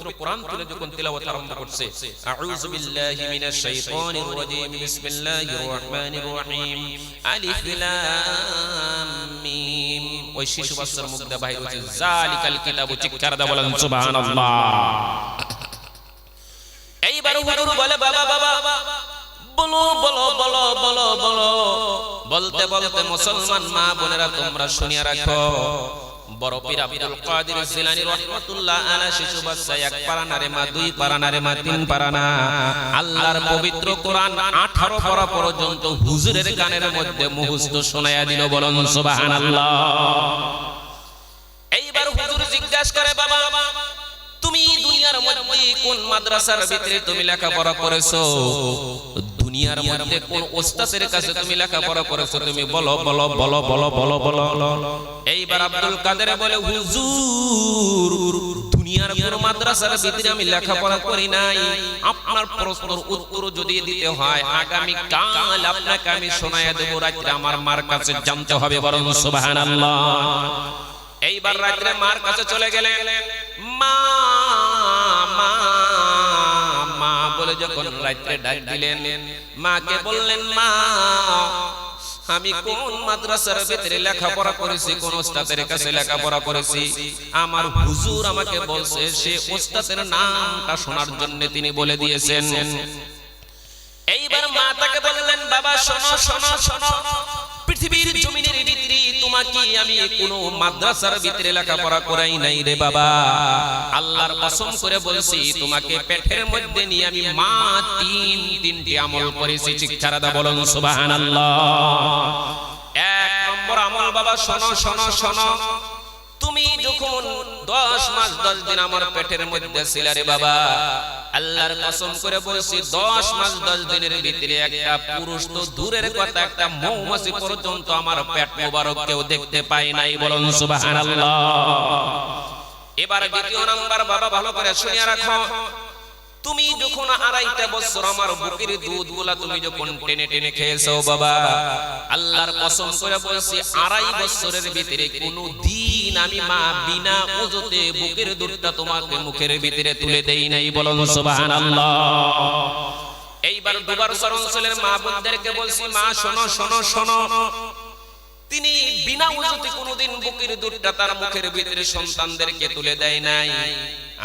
পবিত্র কোরআন তুলে যখন তিলাওয়াত আরম্ভ করছে, আউযু বিল্লাহি মিনাশ শাইতানির রাজীম, বিসমিল্লাহির রহমানির রহিম, আলিফ লাম মিম, ওই শিশু বাচ্চার মুখ দিয়ে বাহির হচ্ছে যালিকাল কিতাবু, চিৎকার দিয়ে বলেন সুবহানাল্লাহ। এইবার হুজুর বলে বাবা বাবা বলো বলো বলো বলো বলো, বলতে বলতে মুসলমান মা বোনেরা তোমরা শুনিয়া রাখো, বড় পীর আব্দুল কাদের জিলানী রাহমাতুল্লাহ আলাইহি শিশু বাচ্চা এক পারা না রে মা, দুই পারা না রে মা, তিন পারা না, আল্লাহর পবিত্র কোরআন 18 পারা পর্যন্ত হুজুরের কানের মধ্যে মুখস্থ শোনায়া দিল, বলুন সুবহানাল্লাহ। এইবার হুজুর জিজ্ঞাসা করে বাবা তুমি দুনিয়ার মধ্যে কোন মাদ্রাসার ভিতরে তুমি লেখাপড়া করেছো, দুনিয়ার মধ্যে কোন ওস্তাদের কাছে তুমি লেখাপড়া করেছো, তুমি বলো বলো বলো বলো বলো বলো। এইবার আব্দুল কাদের বলে হুজুর দুনিয়ার কোন মাদ্রাসার ভিতরে আমি লেখাপড়া করি নাই, আপনার প্রশ্নের উত্তর যদি দিতে হয় আগামী কাল আপনাকে আমি শোনায়া দেব, রাতে আমার মার কাছে জানতে হবে, বলুন সুবহানাল্লাহ। এইবার রাতে মার কাছে চলে গেলেন, মা মা মা বলে যখন রাতে ডাক দিলেন, মাকে বললেন মা আমি কোন মাদ্রাসার ভিতরে লেখাপড়া করেছি, কোন ওস্তাদের কাছে লেখাপড়া করেছি, আমার হুজুর আমাকে বলছে সে ওস্তাদের নামটা শোনার জন্য তিনি বলে দিয়েছেন। এইবার মা তাকে বললেন বাবা শোনো শোনো শোনো, পৃথিবীর জমিনের ভিতরে তোমাকে আমি কোন মাদ্রাসার ভিতরে লেখাপড়া করাই নাই রে বাবা, আল্লাহর কসম করে বলছি তোমাকে পেটের মধ্যে নিয়ে আমি মা তিনটি আমল করেছি, চিৎকার দিয়ে বলুন সুবহানাল্লাহ। এক নম্বর আমল বাবা শোনো শোনো শোনো, তুমি যখন 10 মাস 10 দিন আমার পেটের মধ্যে ছিলে রে বাবা, আল্লাহর কসম করে বলছি 10 মাস 10 দিনের ভিতরে একটা পুরুষ তো দূরের কথা একটা মৌমাছি পর্যন্ত আমার পেট মোবারক কেউ দেখতে পায় নাই, বলুন সুবহানাল্লাহ। এবার দ্বিতীয় নাম্বার বাবা ভালো করে শুনিয়া রাখো, তুমি যখন 2.5 বছর আমার বুকের দুধগুলা তুমি যখন টেনে টেনে খেয়েছো বাবা, আল্লাহর কসম করে বলছি 2.5 বছরের ভিতরে কোনো দিন আমি মা বিনা ওযুতে বুকের দুধটা তোমাকে মুখের ভিতরে তুলে দেই নাই, বলুন সুবহানাল্লাহ। এইবার দুবার অঞ্চলের মা বোনদেরকে বলছি মা শোনো শোনো শোনো, তিনি বিনা ওযুতে কোনোদিন বুকের দুধটা তার মুখের ভিতরে সন্তানদেরকে তুলে দেয় নাই।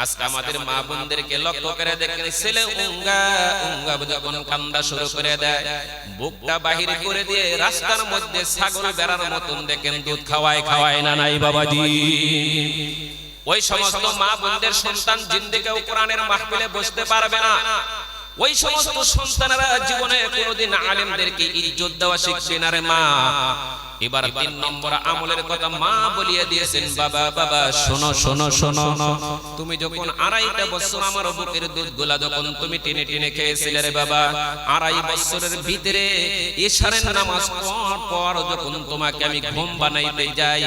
আজকে আমাদের মা বোনদেরকে লক্ষ্য করে দেখেন, ছেলে উঙ্গা উঙ্গা যখন কান্দা শুরু করে দেয়, বুকটা বাহির করে দিয়ে রাস্তার মধ্যে ছাগল বেড়ার মতন দেখেন দুধ খাওয়ায় খাওয়ায় না নাই বাবাজি। ওই সমস্ত মা বোনদের সন্তান জিন্দেগিও কোরআনের মাহফিলে বসতে পারবে না, ওই সমস্ত সন্তানেরা জীবনে কোনোদিন আলেমদেরকে ইজ্জত দেওয়া শিখবে না রে মা। এবার 3 নম্বর আমলের কথা মা বলিয়ে দিয়েছেন, বাবা বাবা শোনো শোনো শোনো, তুমি যখন 2.5 বছর আমার বুকের দুধগুলা যখন তুমি টেনে টেনে খেয়েছিলে রে বাবা, 2.5 বছরের ভিতরে ইশারের নামাজ পড় পর যখন তোমাকে আমি ঘুম বানাইতে যাই,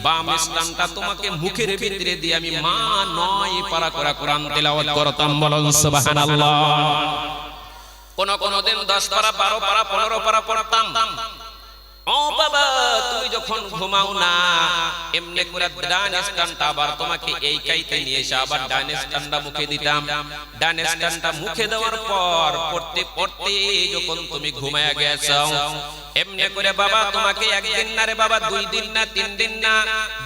বাম স্থানটা তোমাকে মুখের ভিতরে দিয়ে আমি মা 9 পারা করে কোরআন তেলাওয়াত করতাম, বলুন সুবহানাল্লাহ। কোন দিন 10 পারা 12 পারা 15 পারা পড়তাম। ও বাবা তুমি যখন ঘুমাও না এমনি করে ডান স্থানটা আবার তোমাকে এই কাইতে নিয়ে এসে আবার ডান স্থানটা মুখে দিতাম, ডান স্থানটা মুখে দেওয়ার পর পড়তে পড়তে যখন তুমি ঘুমায়া গেছো, এমনি করে বাবা তোমাকে একদিন না রে বাবা 2 দিন না 3 দিন না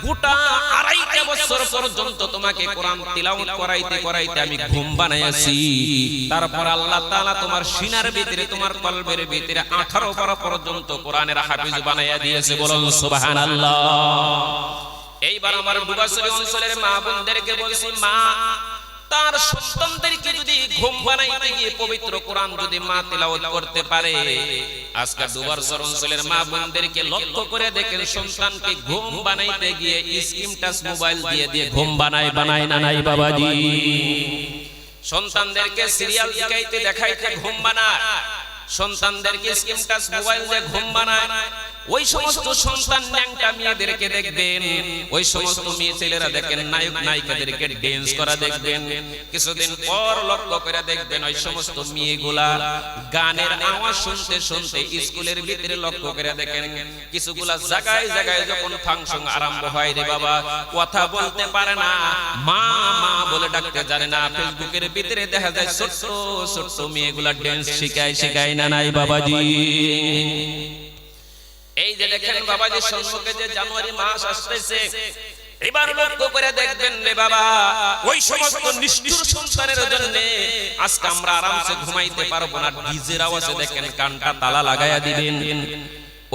গোটা 2.5 বছর পর্যন্ত তোমাকে কোরআন তিলাওয়াত করাইতে করাইতে আমি ঘুম বানাইছি। তারপর আল্লাহ তাআলা তোমার সিনার ভিতরে তোমার কলবের ভিতরে 18 পারা পর্যন্ত কোরআনের হাফেজ বানাইয়া দিয়েছে, বলুন সুবহানাল্লাহ। এইবার আমার ডুবাসরি অঞ্চলের মা বোনদেরকে বলছি মা তার সন্তানদেরকে যদি ঘুম বানাইতে গিয়ে পবিত্র কোরআন যদি মা তেলাওয়াত করতে পারে, আজকে ডুবাসর অঞ্চলের মা বোনদেরকে লক্ষ্য করে দেখেন সন্তানকে ঘুম বানাইতে গিয়ে স্ক্রিন টাচ মোবাইল দিয়ে দিয়ে ঘুম বানায় না নাই বাবাজি। সন্তানদেরকে সিরিয়াল দেখাইতে ঘুম বানায়, সন্তানদেরকে স্ক্রিন টাচ মোবাইল দিয়ে ঘুম বানায়, ওই সমস্ত সন্তান ন্যাংটা মেয়েদেরকে দেখবেন, ওই সমস্ত মেয়ে ছেলেরা দেখেন নায়ক নায়িকাদেরকে ড্যান্স করা দেখবেন, কিছুদিন পর লক্ষ্য করে দেখবেন ওই সমস্ত মেয়েগুলা গানের আওয়াজ শুনতে শুনতে স্কুলের ভিতরে লক্ষ্য করে দেখেন কিছুগুলা জায়গায় জায়গায় যখন ফাংশন আরম্ভ হয় রে বাবা, কথা বলতে পারে না, মা মা বলে ডাকতে জানে না, ফেসবুকের ভিতরে দেখা যায় ছোট ছোট মেয়েগুলা ড্যান্স শিখায় না নাই বাবাজি। এই যে দেখেন বাবাজি সম্মুখে যে জানুয়ারি মাস আসতেছে, এবার লক্ষ্য করে দেখবেন রে বাবা ওই সমস্ত নিষ্ঠুর সন্তানের জন্য আজকে আমরা আরামসে ঘুমাইতে পারবো না, ডিজের আওয়াজে দেখেন কানটা তালা লাগায়া দিবেন।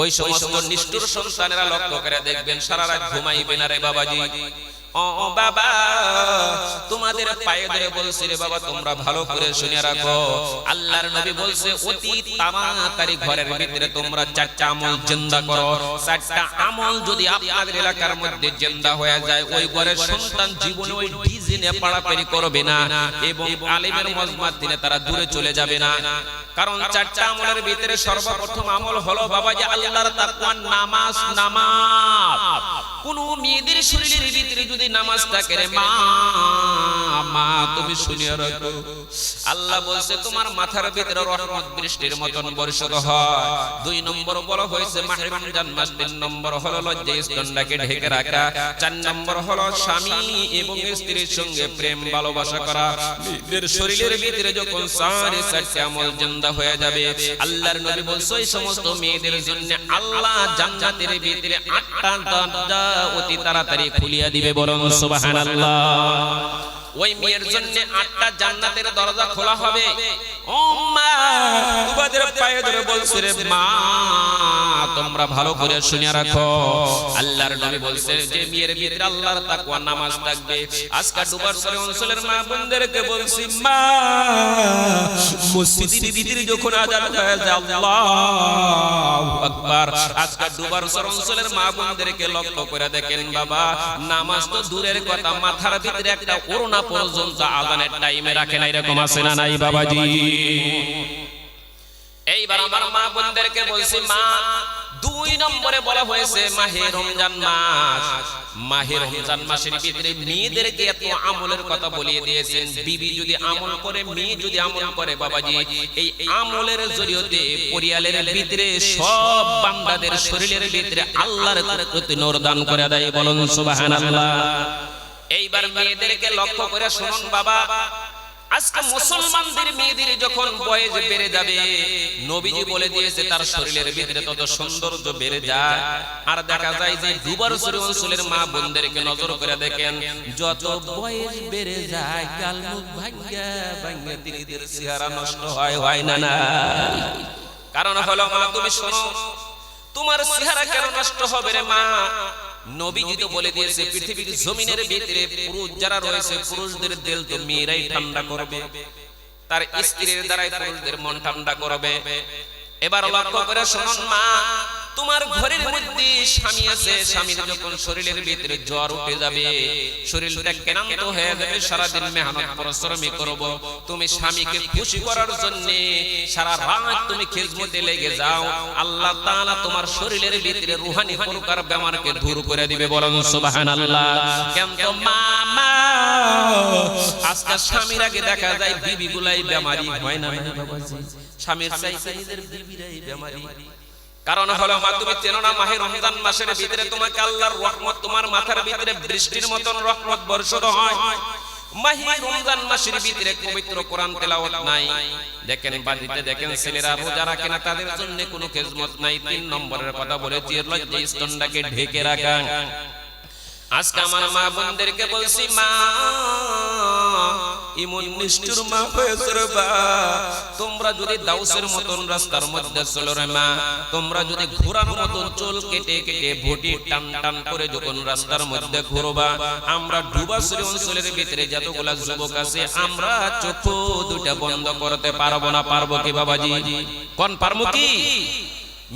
ওই সমস্ত নিষ্ঠুর সন্তানেরা লক্ষ্য করে দেখবেন সারা রাত ঘুমাইবে না রে বাবাজি। ও বাবা তোমাদের পায়ে ধরে বলছি রে বাবা, তোমরা ভালো করে শুনে রাখো, আল্লাহর নবী বলছে অতি তাড়াতাড়ি ঘরের ভিতরে তোমরা চারটা আমল জিন্দা করো। চারটা আমল যদি আপনাদের এলাকার মধ্যে জিন্দা হয়ে যায়, ওই ঘরের সন্তান জীবনে ওই ডিজে নিয়ে পাড়াপাড়ি করবে না এবং আলেমের মজমাত দিনে তারা দূরে চলে যাবে না। কারণ চারটা আমলের ভিতরে সর্বপ্রথম আমল হলো বাবা যে আল্লাহর তাকওয়া, নামাজ। নামাজ কোন মেয়েদের শরীরের ভিতরে যদি নামাজ থাকে রে মা মা তুমি শুনিয়ে রাখো, আল্লাহ বলছে তোমার মাথার ভিতরে রহমত বৃষ্টির মতন বর্ষিত হয়। 2 নম্বর বলা হয়েছে মাহে রমজান মাস। 3 নম্বর হলো লজ্জা স্তনটাকে ঢেকে রাখা। 4 নম্বর হলো স্বামী এবং স্ত্রীর সঙ্গে প্রেম ভালোবাসা করা। মেয়েদের শরীরের ভিতরে যখন সাড়ে 4টি আমল জিন্দা হয়ে যাবে, আল্লাহর নবী বলছে এই সমস্ত মেয়েদের জন্য আল্লাহ জান্নাতের ভিতরে 8টা দরজা অতি তাড়াতাড়ি খুলিয়া দিবে, বলুন সুবহানাল্লাহ। ওই মেয়ের জন্য 8টা জান্নাতের দরজা খোলা হবে। ও মা তোমাদের পায়ে ধরে বলছে রে মা তোমরা ভালো করে শুনে রাখো, আল্লাহর নবী বলছে যে মেয়ের ভিতরে আল্লাহর তাকওয়া নামাজ থাকবে। আজকে ডুবারসরে অঞ্চলের মা বোনদেরকে বলছি মা মসজিদের ভিতরে যখন আযান হয়ে যায় আল্লাহু আকবার, আজকে ডুবারসর অঞ্চলের মা বোনদেরকে লক্ষ্য করে দেখেন বাবা নামাজ তো দূরের কথা, মাথার ভিতরে একটা ওড়না পর্যন্ত আযানের টাইমে রাখে না, এরকম আছে না নাই বাবাজি? এইবার আমার মা বোনদেরকে বলছি মা 2 নম্বরে বলা হয়েছে মাহে রমজান মাস। মাহে রমজান মাসের ভিতরে মেয়েদেরকে এত আমলের কথা বলিয়ে দিয়েছেন। বিবি যদি আমল করে, মেয়ে যদি আমল করে বাবাজি, এই আমলের জরিয়তে পরিয়ালের ভিতরে সব বান্দাদের শরীরের ভিতরে আল্লাহর প্রতি নূর দান করে দেয়, বলুন সুবহানাল্লাহ। এইবার মেয়েদেরকে লক্ষ্য করে শুনুন বাবা, আজকে মুসলমানদের মেয়েদের যখন বয়স বেড়ে যাবে, নবীজি বলে দিয়েছে তার শরীরের ভিতরে তত সৌন্দর্য বেড়ে যায়। আর দেখা যায় যে ডুবারসরি অঞ্চলের মা বোনদেরকে নজর করে দেখেন, যত বয়স বেড়ে যায় গাল মুখ ভাঙ্গা ভাঙ্গা তিনিদের চেহারা নষ্ট হয় না না। কারণ হলো মা তুমি শোনো, তোমার চেহারা কেন নষ্ট হবে রে মা? নবীজি তো বলে দিয়েছে পৃথিবীর জমিনের ভিতরে পুরুষ যারা রয়েছে পুরুষদের দিল তো মেয়েরাই ঠান্ডা করবে, তার স্ত্রীর দ্বারাই পুরুষদের মন ঠান্ডা করবে। এবার লক্ষ্য করে শুনুন মা, তোমার ঘরের মধ্যে স্বামী আছে, স্বামীর যখন শরীরের ভিতরে জ্বর উঠে যাবে, শরীরটা ক্লান্ত হয়ে যাবে, সারাদিন মেহনত পরিশ্রম করব, তুমি স্বামীকে খুশি করার জন্য সারা রাত তুমি খিদমতে লেগে যাও, আল্লাহ তাআলা তোমার শরীরের ভিতরে রূহানি প্রকার বেমারকে দূর করে দিবে, বলুন সুবহানাল্লাহ। কেন তো মা আজকে স্বামীর আগে দেখা যায় বিবিগুলাই বেমারি হয় না বাবাজি, স্বামীর চাইতে নিজের বিবিরাই বেমারি। কারণ হলো মা তুমি চেনো না মাহে রমজান মাসের ভিতরে তোমাকে আল্লাহর রহমত তোমার মাথার ভিতরে বৃষ্টির মতন রহমত বর্ষিত হয়। মাহে রমজান মাসের ভিতরে পবিত্র কোরআন তেলাওয়াত নাই। দেখেন বাড়িতে দেখেন ছেলেরা রোজা রাখে না, তাদের জন্য কোনো খেজমত নাই। 3 নম্বরের কথা বলেছি লজ্জা স্তনটাকে ঢেকে রাখা। আজকে আমার মা বোনদেরকে বলছি মা ইমন নিষ্ঠুর মা হয়েছে রে বা, তোমরা যদি দাউসের মতন রাস্তার মধ্যে চলো রে মা, তোমরা যদি ঘোড়ার মতন চুল কেটে কেটে ভুটি টান টান করে যখন রাস্তার মধ্যে ঘুরবা, আমরা ডুবাসরি অঞ্চলের ভিতরে যতগুলা যুবক আছে আমরা চোখ দুটা বন্ধ করতে পারবো না। পারবো কি বাবাজি? কোন পারবো কি?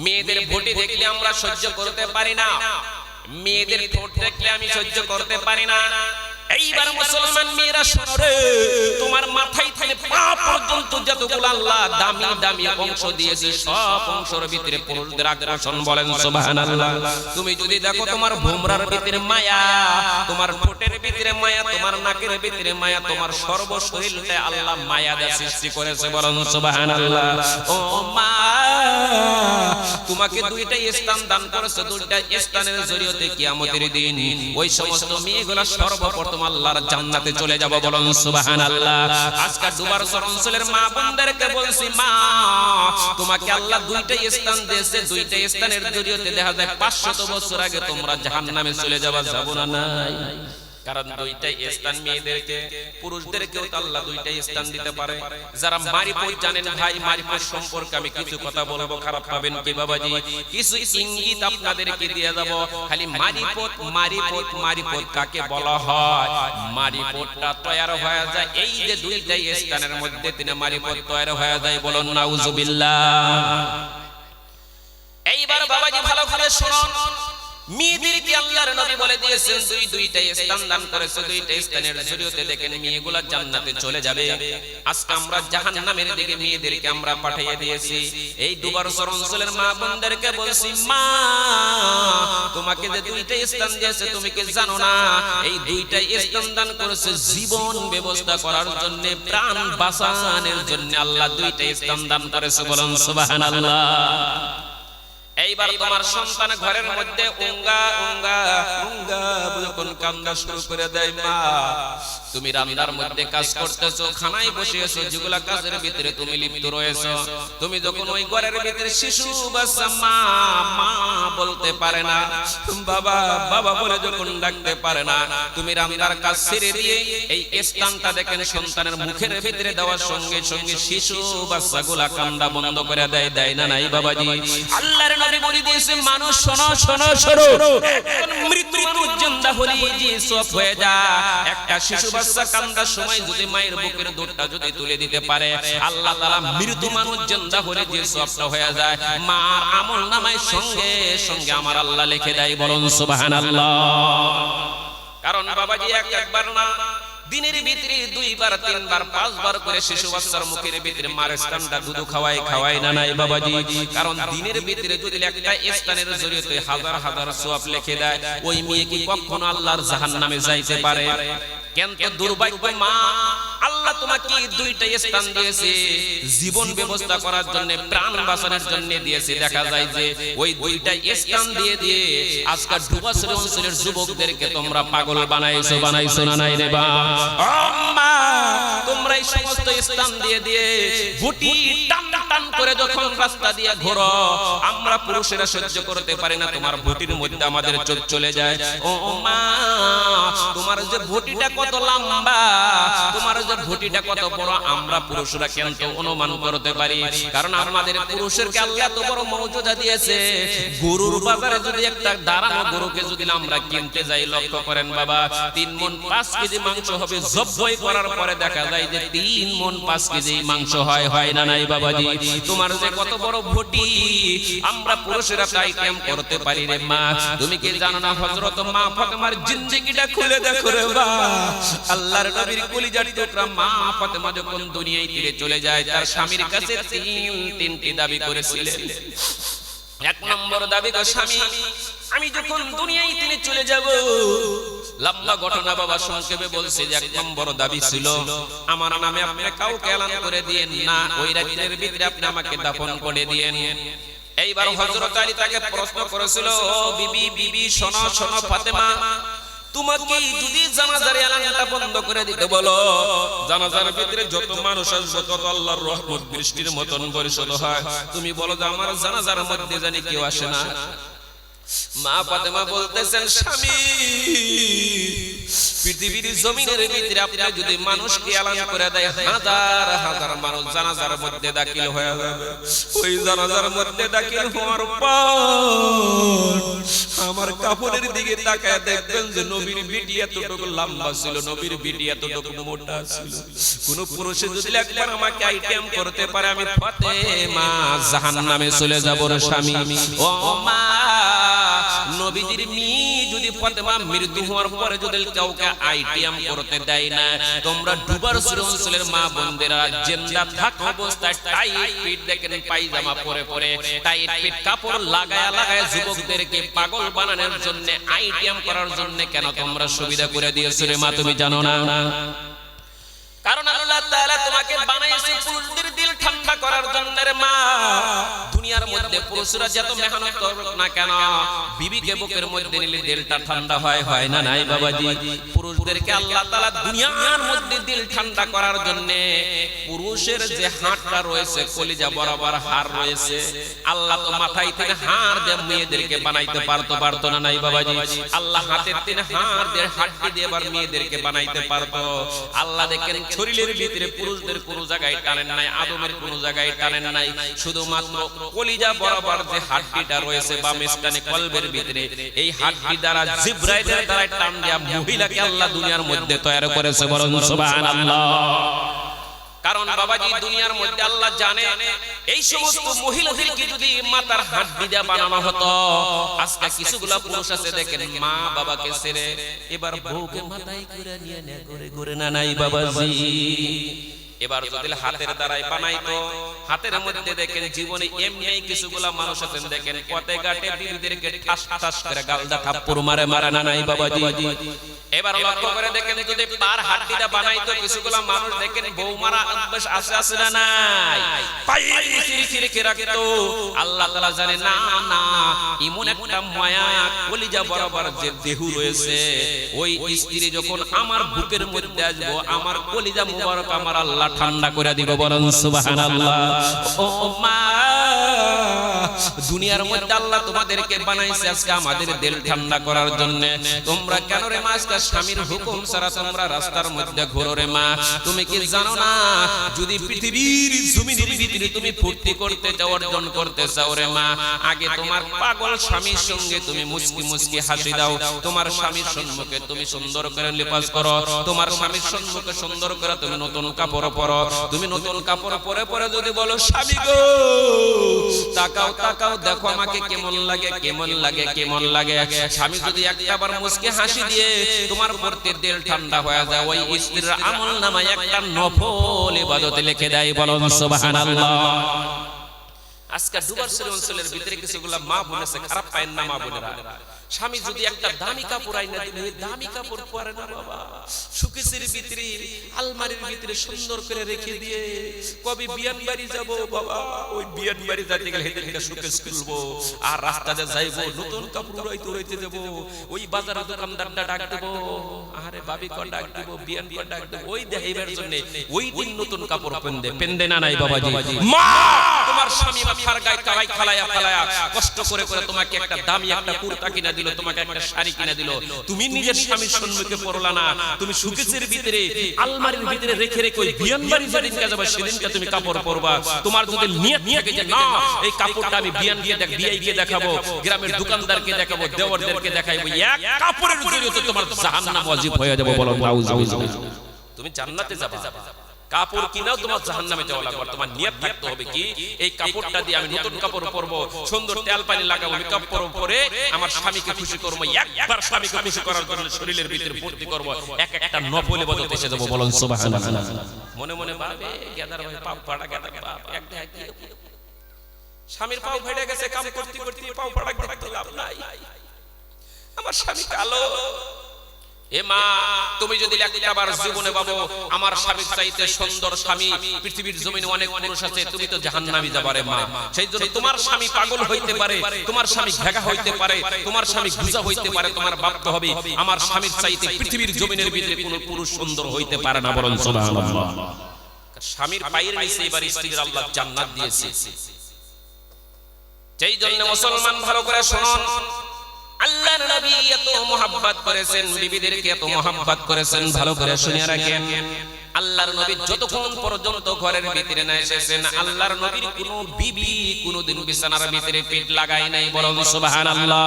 মেয়েদের ভুটি দেখলে আমরা সহ্য করতে পারি না, মেয়েদের ঠোঁট দেখলে আমি সহ্য করতে পারি না। এইবার মুসলমান মেয়েরা শোনো রে, তোমার মাথায় থেকে পা পর্যন্ত যতগুলা আল্লাহ দামি দামি অংশ দিয়েছে, সব অংশের ভিতরে পুরুষদের আকর্ষণ, বলেন সুবহানাল্লাহ। তুমি যদি দেখো তোমার ভোমরার ভিতরে মায়া, তোমার ঠোঁটের ভিতরে মায়া, তোমার নাকের ভিতরে মায়া, তোমার সর্বশরীরে আল্লাহ মায়া দিয়ে সৃষ্টি করেছে, বলেন সুবহানাল্লাহ। ও মা, তোমাকে দুইটা স্থান দান করেছে, দুইটা স্থানের জরিয়তে কিয়ামতের দিন ওই সমস্ত মেয়েগুলা সর্বপ্রথম আল্লাহর জান্নাতে চলে যাব, বলেন সুবহানাল্লাহ। আজকে ডুবার অঞ্চলের মা বোনদেরকে বলছি, মা তোমাকে আল্লাহ দুইটা স্থান দিয়েছে, দুইটা স্থানের জরিয়তে দেখা যায় 500 বছর আগে তোমরা জাহান্নামে চলে যাবা, যাব না নাই? কারণ দুইটা স্থান মেয়েদেরকে, পুরুষদেরকেও তো আল্লাহ দুইটা স্থান দিতে পারে। যারা মারিফত জানেন ভাই, মারিফত সম্পর্কে আমি কিছু কথা বলবো, খারাপ পাবেন কি বাবাজি? কিছু ইঙ্গিত আপনাদেরকে দিয়ে যাব। খালি মারিফত মারিফত মারিফত কাকে বলা হয়? মারিফতটা তৈরি হয়ে যায় এই যে দুইটা স্থানের মধ্যে, তিনি মারিফত তৈরি হয়ে যায়, বলুন নাউজুবিল্লাহ। এইবার বাবাজি ভালো করে শুনুন, মেয়েদেরকে আল্লাহর নবী বলে দিয়েছেন দুইটা স্থান দান করেছে, দুইটা স্থানের জরিয়তে দেখেন মেয়েগুলা জান্নাতে চলে যাবে। আজকে আমরা জাহান্নামের দিকে মেয়েদেরকে আমরা পাঠিয়ে দিয়েছি। এই ডুবার অঞ্চলের মা বোনদেরকে বলছি, মা তোমাকে যে দুইটা স্থান দিয়েছে তুমি কি জানো না? এই দুইটা স্থান দান করেছে জীবন ব্যবস্থা করার জন্য, প্রাণ বাঁচানোর জন্য আল্লাহ দুইটা স্থান দান করেছে, বলেন সুবহানাল্লাহ। এইবার তোমার সন্তান ঘরের মধ্যে উঙ্গা উঙ্গা উঙ্গা যখন কান্না শুরু করে দেয়, মা তুমি রান্নার মধ্যে কাজ করতেছো, খানায় বসেছো, যেগুলা কাজের ভিতরে তুমি লিপ্ত রয়েছো, তুমি যখন ওই ঘরের ভিতরে শিশু বাচ্চা মা মা বলতে পারে না, বাবা বাবা বলে যখন ডাকতে পারে না, তুমি রান্নার কাজ ছেড়ে দিয়ে এই স্থানটা দেখেন সন্তানের মুখের ভিতরে দেওয়ার সঙ্গে সঙ্গে শিশু বাচ্চাগুলা কান্না বন্ধ করে দেয়, দেয় না নাই বাবাজি? আল্লাহর নবী বলে দিয়েছে, মানুষ শোনো শোনো শোনো, মৃত্যু মানুষ জিন্দা হলে যে সব হয়ে যায়, একটা শিশু বাচ্চা কান্নার সময় যদি মায়ের বুকের দুধটা যদি তুলে দিতে পারে, আল্লাহ তাআলা মৃত্যু মানুষ জিন্দা হলে যে সবটা হয়ে যায়, মার আমলনামায় সঙ্গে সঙ্গে আমার আল্লাহ লিখে দেয়, বলুন সুবহানাল্লাহ। কারণ বাবাজি একবার না, দিনের ভিতরে 2 বার 3 বার 5 বার করে শিশু বাচ্চার মুখের ভিতরে মার স্থানটা দুধ খাওয়ায় না নাই বাবাজি? কারণ দিনের ভিতরে যদি একটা স্থানের জরিয়তে হাজার হাজার সওয়াব লিখে দেয়, ওই মেয়ে কি কখনো আল্লাহর জাহান্নামে যাইতে পারে? কিন্তু দুর্ভাগ্য মা, আল্লাহ তোমাকে দুইটা স্থান দিয়েছে জীবন ব্যবস্থা করার জন্য, প্রাণ বাঁচানোর জন্য দিয়েছে। দেখা যায় যে ওই দুইটা স্থান দিয়ে দিয়ে আজকে ডুবাসের অঞ্চলের যুবকদেরকে তোমরা পাগল বানাইছো না নাই রে বা? আম্মা তোমরা এই সমস্ত স্থান দিয়ে দিয়ে গুটি টান টান করে যখন রাস্তা দিয়ে ঘোরো, আমরা পুরুষেরা সহ্য করতে পারি না, তোমার ভুটির মধ্যে আমাদের চোখ চলে যায়। ও মা, তোমার যে ভুটিটা কত লম্বা, তোমার যে ভুটিটা কত বড়, আমরা পুরুষরা কিন্তু অনুমান করতে পারি। কারণ আমাদের পুরুষেরকে আল্লাহ এত বড় মর্যাদা দিয়েছে। গরুর বাজারে যদি একটা দাঁড়ানো গরুকে যদি আমরা কিনতে যাই, লক্ষ্য করেন বাবা, 3 মণ 5 কেজি মাংস হবে, জবাই করার পরে দেখা যায় যে 3 মণ 5 কেজি মাংস হয় না নাই বাবাজি? তোমার যে কত বড় ভুটি, আমরা পুরুষেরা তাই কেম করতে পারি রে মা? তুমি কি জানো না হযরত মা ফাতেমার জিন্দেগিটা খুলে দেখো রে বা, আল্লাহর নবীর কলিজার টুকরা মা ফাতেমা যখন দুনিয়ায় তীরে চলে যায়, তার স্বামীর কাছে তিনটি দাবি করেছিলেন। 1 নম্বর দাবি, গো স্বামী, আমি যখন দুনিয়ায় তীরে চলে যাব, লম্বা ঘটনা বাবা সংক্ষেপে বলছে যে 1 নম্বর দাবি ছিল, আমার নামে আপনি কাউকে এলান করে দিয়েন না, ওই রাতের ভিতরে আপনি আমাকে দাফন করে দিয়েন। এইবার হযরত আলী তাকে প্রশ্ন করেছিল, ও বিবি বিবি শোনো শোনো ফাতেমা, তোমাকে যদি জানাজার এলাকাটা বন্ধ করে দিতে বলো, জানাজার ভিতরে যত মানুষ আসবে তত আল্লাহর রহমত বৃষ্টির মতন বর্ষিত হয়, তুমি বলো যে আমার জানাজার মধ্যে জানি কেউ আসে না। মা ফাতেমা বলতেছেন, স্বামী, পৃথিবীর জমিনের ভিতরে আপনি যদি মানুষকে এলান করে দেয়, হাজার হাজার মানুষ জানাজার মধ্যে দাখিল হয়ে যাবে। ওই জানাজার মধ্যে দাখিল হওয়ার পর আমার কাপড়ের দিকে তাকায় দেখবেন যে নবীর বিটি এতটুকু লম্বা ছিল, নবীর বিটি এতটুকু মোটা ছিল। কোন পুরুষে যদি একবার আমাকে আইটেম করতে পারে, আমি ফাতেমা জাহান্নামে চলে যাব রে স্বামী। ও মা, নবীজির মেয়ে যদি ফাতেমা মৃত্যু হওয়ার পরে যদি কাউকে আইটিএম করতে দেয় না, তোমরা ডুবার অঞ্চলের মা বোনদেরা জিন্দা থাকা অবস্থায় টাইট ফিট দেখেন পায়জামা পরে পরে টাইট ফিট কাপড় লাগায়া লাগায়া যুবকদেরকে পাগল বানানোর জন্য আইটিএম করার জন্য কেন তোমরা সুবিধা করে দিয়েছো রে মা, তুমি জানো না? কারণ আল্লাহ তাআলা তোমাকে বানাইছে পুরুষদের দিল ঠান্ডা করার জন্য রে মা। দুনিয়ার মধ্যে পুরুষরা যত মেহনত করুক না কেন, বিবিকে বুকের মধ্যে নিলে দিলটা ঠান্ডা হয় না নাই বাবাজি? পুরুষদেরকে আল্লাহ তাআলা দুনিয়ার মধ্যে দিল ঠান্ডা করার জন্য পুরুষের যে হাড়টা রয়েছে, কলিজা বরাবর হাড় রয়েছে, আল্লাহ তো মাথায় থেকে হাড় দিয়ে মেয়েদেরকে বানাইতে পারতো না নাই বাবাজি? আল্লাহ হাতের তিনে হাড় দিয়ে হাড্ডি দিয়ে আবার মেয়েদেরকে বানাইতে পারতো। আল্লাহ দেখেন শরীরের ভিতরে পুরুষদের কোনো জায়গায় টানেন নাই, আদমের কোনো জায়গায় টানেন নাই, শুধুমাত্র কলিজা বরাবর যে হাড্ডিটা রয়েছে বা মেস্টানে কলবের ভিতরে, এই হাড্ডি দ্বারা জিবরাইলের দ্বারা টান দেয়া মহিলাকে আল্লাহ দুনিয়ার মধ্যে তৈরি করেছে। বলুন সুবহানাল্লাহ। কারণ বাবাজি দুনিয়ার মধ্যে আল্লাহ জানে এই সমস্ত মহিলাদেরকে যদি মাথার হাড্ডি দিয়ে বানানো হতো, আজকে কিছুগুলা পুরুষ আছে দেখেন মা বাবাকে ছেড়ে এবার বউকে মাথায় করে নিয়ে ঘুরে না নাই বাবাজি। এবার যদি হাতের দ্বারাই বানাইতো, হাতের মধ্যে দেখেন জীবনে এমনি কিছুগুলা মানুষ আছেন দেখেন পথে ঘাটে বিবিদেরকে ঠাস ঠাস করে গালদা থাপ্পড় মারে না নাই বাবাজি। এবার লক্ষ্য করে দেখেন যদি পার হাড্ডিটা বানাইতো, কিছুগুলা মানুষ দেখেন বউ মারা অভ্যাস আছে না নাই, পায়ে খিরি রাখতো। আল্লাহ তাআলা জানে না এমন একটা মায়া কলিজা বরাবর যে দেহ রয়েছে, ওই স্ত্রী যখন আমার বুকের মধ্যে আসবো, আমার কলিজা মুবারক আমার আল্লাহ ঠান্ডা করে দিব। বলেন সুবহানাল্লাহ। ও মা, দুনিয়ার মধ্যে আল্লাহ তোমাদেরকে বানাইছে আজকে আমাদের দিল ঠান্ডা করার জন্য। তোমরা কেন রে মা আজকে স্বামীর হুকুম ছাড়া তোমরা রাস্তার মধ্যে ঘোরো রে মা? তুমি কি জানো না যদি পৃথিবীর জমিনের ভিতরে তুমি ফুর্তি করতে চাও, অর্জন করতে চাও রে মা, আগে তোমার পাগল স্বামীর সঙ্গে তুমি মুস্কি মুস্কি হাসি দাও। তোমার স্বামীর সম্মুখে তুমি সুন্দর করে লিবাস করো, তোমার স্বামীর সম্মুখে সুন্দর করে তুমি নতুন কাপড় পরো। তুমি নতুন কাপড় পরে পরে যদি বলো স্বামী গো তাকাও তাকাও দেখো আমাকে কেমন লাগে, কেমন লাগে, কেমন লাগে, স্বামী যদি একবার মুস্কি হাসি দিয়ে তোমার প্রতি দিল ঠান্ডা হয়ে যায়, ওই স্ত্রীর আমলনামায় একটা নফল ইবাদত লিখে দেয়। বলুন সুবহানাল্লাহ। আজকে ডুবার অঞ্চলের ভিতরে কিছুগুলা মা বোনেছে খারাপ পায় না মা বোনেরা। স্বামী যদি একটা দামি কাপড় আইনা দিলে দামি কাপড় পরে না বাবা, সুকেসের ভিতরে আলমারির ভিতরে সুন্দর করে রেখে দিয়ে কবে বিয়ান বাড়ি যাব বাবা, ওই বিয়ান বাড়ি যাইতে গেলে হেঁটে সুকেস খুলবো আর রাস্তাতে যাইবো, নতুন কাপড় উড়াইতে যাব, ওই বাজারের দোকানদারটা ডাক দেবো, আরে ভাবি কর ডাক দেবো, বিয়ান কর ডাক দেবো, ওই দেখাইবার জন্য ওই দিন নতুন কাপড় পেন্দে না নাই বাবাজি। মা তোমার স্বামী মাথার গায়ে কালাই খালায়া ফালায়া কষ্ট করে করে তোমাকে একটা দামি একটা কুর্তা কিনা দিল, তোমাকে একটা শাড়ি কিনা দিল, তুমি নিজের স্বামীর সম্মুখে পরলা না, তুমি সুকেসের ভিতরে আলমারির ভিতরে রেখে রেখে ওই বিয়ান বাড়ি যেদিনকে যাবে সেদিনকে তুমি কাপড় পরবা। তোমার যদি নিয়ত থাকে যে না এই কাপড়টা আমি বিআইকে দেখাবো, গ্রামের দোকানদারকে দেখাবো, দেওয়ারদেরকে দেখাইবো, এক কাপড়ের জরিয়তে তোমার জাহান্নাম ওয়াজিব হয়ে যাবে। বলো নাউজুবিল্লাহ। তুমি জান্নাতে যাবা, কাপড় কিনাও তোমার জাহান্নামে যাওয়া লাগবে। তোমার নিয়ত থাকতে হবে কি এই কাপড়টা দিয়ে আমি নতুন কাপড় পরবো, সুন্দর তেল পানি লাগাবো, মেকআপ পরে আমার স্বামীকে খুশি করবো, একবার স্বামীকে খুশি করার জন্য শরীরের ভিতরে ভর্তি করবো, এক একটা নফল ইবাদত এসে যাবো। বলুন সুবহানাল্লাহ। মনে মনে ভাবে গেদার ভাই পাপ ফাড়া গেদার বাপ এক দেখি স্বামীর পাও ফেটে গেছে, কাম করতে করতে পাও ফাড়া দেখতে লাভ নাই, আমার স্বামী কালো। এ মা তুমি যদি একবার জীবনে ভাবো আমার স্বামীর চাইতে সুন্দর স্বামী পৃথিবীর জমিনে অনেক পুরুষ আছে, তুমি তো জাহান্নামে যাবা রে মা। সেই জন্য তোমার স্বামী পাগল হইতে পারে, তোমার স্বামী ঘেগা হইতে পারে, তোমার স্বামী গুজা হইতে পারে, তোমার ভাবতে হবে আমার স্বামীর চাইতে পৃথিবীর জমিনের ভিতরে কোনো পুরুষ সুন্দর হইতে পারে না। বলুন সুবহানাল্লাহ। স্বামীর পায়ের নিচে এবার স্ত্রীর আল্লাহ জান্নাত দিয়েছে। সেই জন্য মুসলমান ভালো করে শুনুন, আল্লাহর নবী এত মোহাব্বত করেছেন, বিবিদেরকে এত মোহাব্বত করেছেন, ভালো করে শুনে রাখেন। আল্লাহর নবী যতক্ষণ পর্যন্ত ঘরের ভিতরে না এসেছেন, আল্লাহর নবীর কোনো বিবি কোনোদিন বিছানার ভিতরে পিঠ লাগায় নাই। বলুন সুবহানাল্লাহ।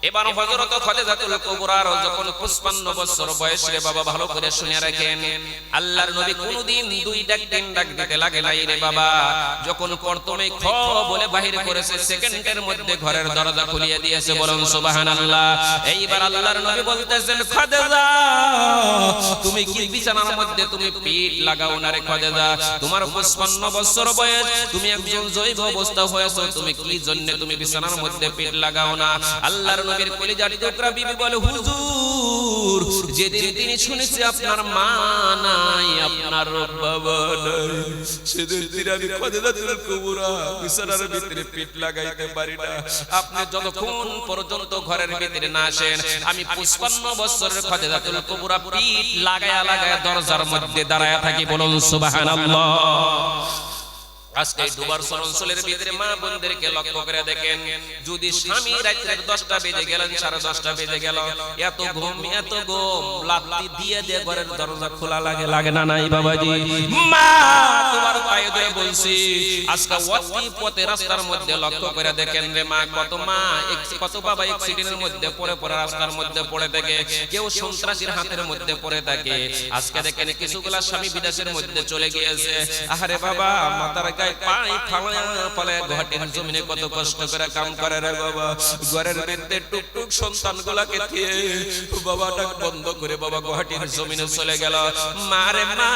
এবার হযরত খাদিজাতুল কুবরার যখন 55 বছর বয়স রে বাবা, ভালো করে শুনে রাখেন, আল্লাহর নবী কোনদিন দুই ডাক তিন ডাক দিতে লাগে নাই রে বাবা। যখন প্রথমে খ বলে বাহির করেছে, সেকেন্ডের মধ্যে ঘরের দরজা খুলিয়ে দিয়েছে, বলুন সুবহানাল্লাহ। এইবার আল্লাহর নবী বলতেছেন, খাদিজা তুমি কি বিছানার মধ্যে তুমি পিঠ লাগাও না রে খাদিজা? তোমার 55 বছর বয়স, তুমি একজন জৈব অবস্থা হয়েছো, তুমি কি জন্য তুমি বিছানার মধ্যে পিঠ লাগাও না? আল্লাহর নবীর কলিজার টুকরা বিবি বলে, হুজুর যেদিন তিনি শুনেছে আপনার মা নাই, আপনার বাবা নাই, সেদিন তিনি আমি খাদিজাতুল কুবরা বিছানার ভিতরে পিঠ লাগাইতে পারি না। আপনি যতক্ষণ পর্যন্ত ঘরের ভিতরে না আসেন, আমি 55 বছরের খাদিজাতুল কুবরা পিঠ লাগায়া লাগায়া দরজার মধ্যে দাঁড়ায়া থাকি, বলুন সুবহানাল্লাহ। আজকে ডুবার অঞ্চলের ভিতরে মা বোনদেরকে লক্ষ্য করে দেখেন, যদি স্বামী রাত্রের 10টা বেজে গেলেন, 10:30 বেজে গেল, এত ঘুম লাত্তি দিয়ে দিয়ে ঘরের দরজা খোলা লাগে, লাগে না নাই বাবাজি? মা তোমার পায়ে ধরে বলছি, আজকে ওয়াতি পথে রাস্তার মধ্যে লক্ষ্য করে দেখেন রে মা, কত বাবা অ্যাক্সিডেন্টের মধ্যে পড়ে পড়ে রাস্তার মধ্যে পড়ে থাকে, কেউ সন্ত্রাসীর হাতের মধ্যে পড়ে থাকে। আজকে দেখেন কিছুগুলা স্বামী বিদেশের মধ্যে চলে গিয়েছে। আরে বাবা, মাথার গায়ে পাই ফালায়া ঘাটের জমিনে কত কষ্ট করে কাম করে রে বাবা, ঘরের মধ্যে টুকটুক সন্তানগুলাকে দিয়ে বাবাটা বন্ধ করে বাবা ঘাটের জমিনে চলে গেল। মারে মা,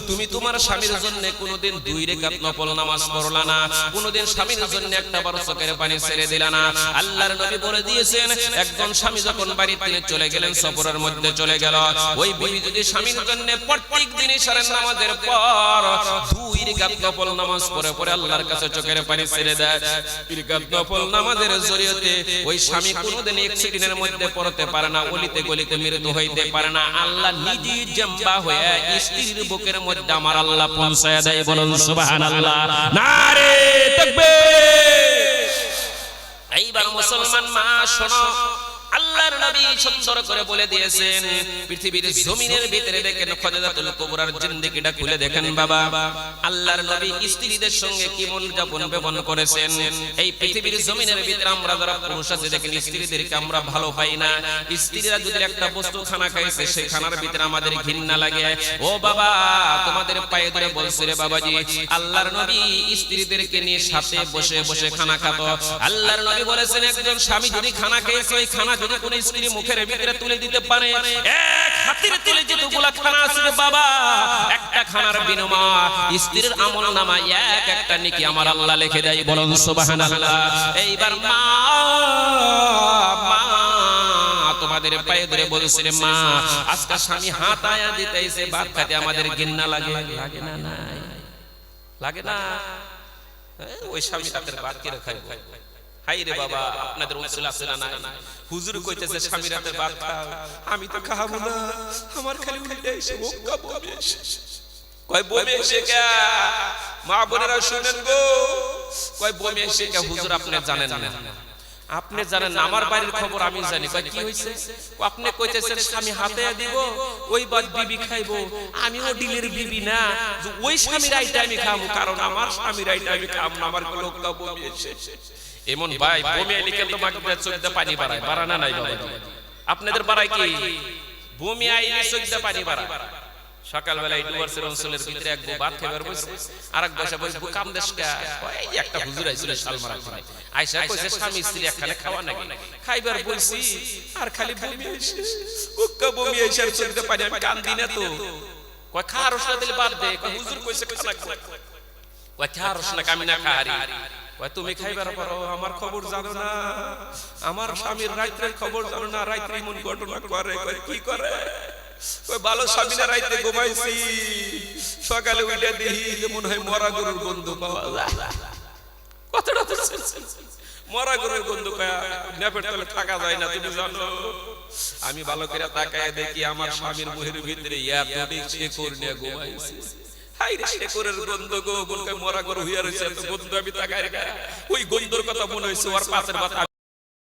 তুমি তোমার স্বামীর জন্য কোনোদিন 2 রাকাত নফল নামাজ পড়লা না, কোনোদিন স্বামীর জন্য একটা বার চোখের পানি ছেড়ে দিলা না। আল্লাহর নবী বলে দিয়েছেন, একজন স্বামী যখন বাড়িতে তিনি চলে গেলেন, সফরের মধ্যে চলে গেল, ওই বিবি যদি স্বামীর জন্য প্রত্যেক দিন ইশারের নামাজের পর 2 রাকাত নফল নামাজ পড়ে পড়ে আল্লাহর কাছে চোখের পানি ছেড়ে দেয়, 2 রাকাত নফল নামাজের জরিয়তে ওই স্বামী কোনোদিন অ্যাক্সিডেন্টের মধ্যে পড়তে পারে না, অলিতে গলিতে মৃত্যু হইতে পারে না। আল্লাহ নিজে জম্বা হয়ে স্ত্রীর বুকের মধ্যে আমার আল্লাহ পৌঁছায় দেয়, বলুন সুবহানাল্লাহ। নারে তাকবীর। এইবার মুসলমান মা শোনো, আল্লাহর নবী সুন্দর করে বলে দিয়েছেন, পৃথিবীর জমিনের ভিতরে দেখেন খাদিজাতুল কুবরার জিন্দেগিটা খুলে দেখেন বাবা, আল্লাহর নবী স্ত্রীদের সঙ্গে কেমন জীবন করেছেন। এই পৃথিবীর জমিনের ভিতরে আমরা যারা পুরুষ আছে দেখেন, স্ত্রীদেরকে আমরা ভালো পাই না। স্ত্রীরা যদি একটা বস্তু খানা খাইছে, সেই খানার ভিতরে আমাদের ঘৃণা লাগে। ও বাবা, তোমাদের পায়ে ধরে বলছে রে বাবাজি, আল্লাহর নবী স্ত্রীদেরকে নিয়ে সাথে বসে বসে খানা খেত। আল্লাহর নবী বলেছেন, একজন স্বামী যদি খানা খেয়েছে, ওই খানা যদি কোন স্ত্রী মুখের ভিতরে তুলে দিতে পারে, এক হাতের তুলে যেতগুলা খানা আছে বাবা, একটা খানার বিনিময়ে স্ত্রীর আমলনামায় এক একটা নেকি আমার আল্লাহ লিখে দেয়, বলুন সুবহানাল্লাহ। এইবার মা তোমাদের পায়ে ধরে বলছে রে মা, আজকে স্বামী হাত আয়া দিতেছে, ভাত খেতে আমাদের ঘৃণা লাগে, লাগে না? নাই লাগে না? ওই স্বামী তাদের ভাত কি খাইব? হাই রে বাবা, আপনাদের উসুল আছে না? হুজুর কইতেছে স্বামী রাতে ভাত খাও, আমি তো খাবো না, আমার খালি উল্টে এসে ওকা বমি এসে। কয় বমি এসে কে? মা বোনেরা শুনেন গো, কয় বমি এসে কে? হুজুর আপনি জানেন না? আপনি জানেন না? আমার বাড়ির খবর আমি জানি। কয় কি হইছে? আপনি কইতেছেন স্বামী হাতে দিব, ওই বাদ বিবি খাইবো, আমিও ডিলের বিবি না, ওই স্বামীর আইটা আমি খাবো, কারণ আমার স্বামীর আইটা আমি খাবো না, আমার লোকটা বমি এসে। এমন ভাই বমি আইলে কিন্তু মাগবে চোখে পানি বাড়ায়, বাড়ানা নাই বাবা? আপনাদের বাড়ায় কি? বমি আইলে চোখে পানি বাড়ায়। সকালবেলা এই ডুয়ার্সের অঞ্চলের ভিতরে এক ভাত খাইবার বসে, আরেক বসে বসে কাম দেশটা, এই যে একটা হুজুর আইছিল শালমারা করে, আইসা কইছে স্বামী স্ত্রী একখানে খাওয়া নাকি? খাইবার বলছি আর খালি বমি আইছে, উক্কা বমি আইছে, আর চোখে পানি, আমি কান্দি না তো। কয় খা রসনা দিলে বাদ দে, কয় হুজুর কইছে খানা খাও। কয় খা রসনা আমি না খাহারি। তুমি খাইবার পারো, আমার খবর জানো না? আমার স্বামীর রাত্রের খবর জানো না? রাত্রে এমন ঘটনা করে। কি করে? ভালো স্বামী না, রাইতে ঘুমাইছি, সকালে উঠে দেখি যে মনে হয় মরা গরুর গন্ধ পাওয়া যায়। কতটা মরা গরুর গন্ধ নেপের তলে থাকা যায় না, তুমি জানো? আমি ভালো করে তাকায় দেখি আমার স্বামীর মুখের ভিতরে এত শেকড় নিয়ে ঘুমাইছি। শেকড়ের গন্ধ গো, মরা গরু হইয়া রয়েছে, এত গন্ধ। আমি তাকায় ওই গন্ধর কথা মনে হয়েছে ওর পাশের কথা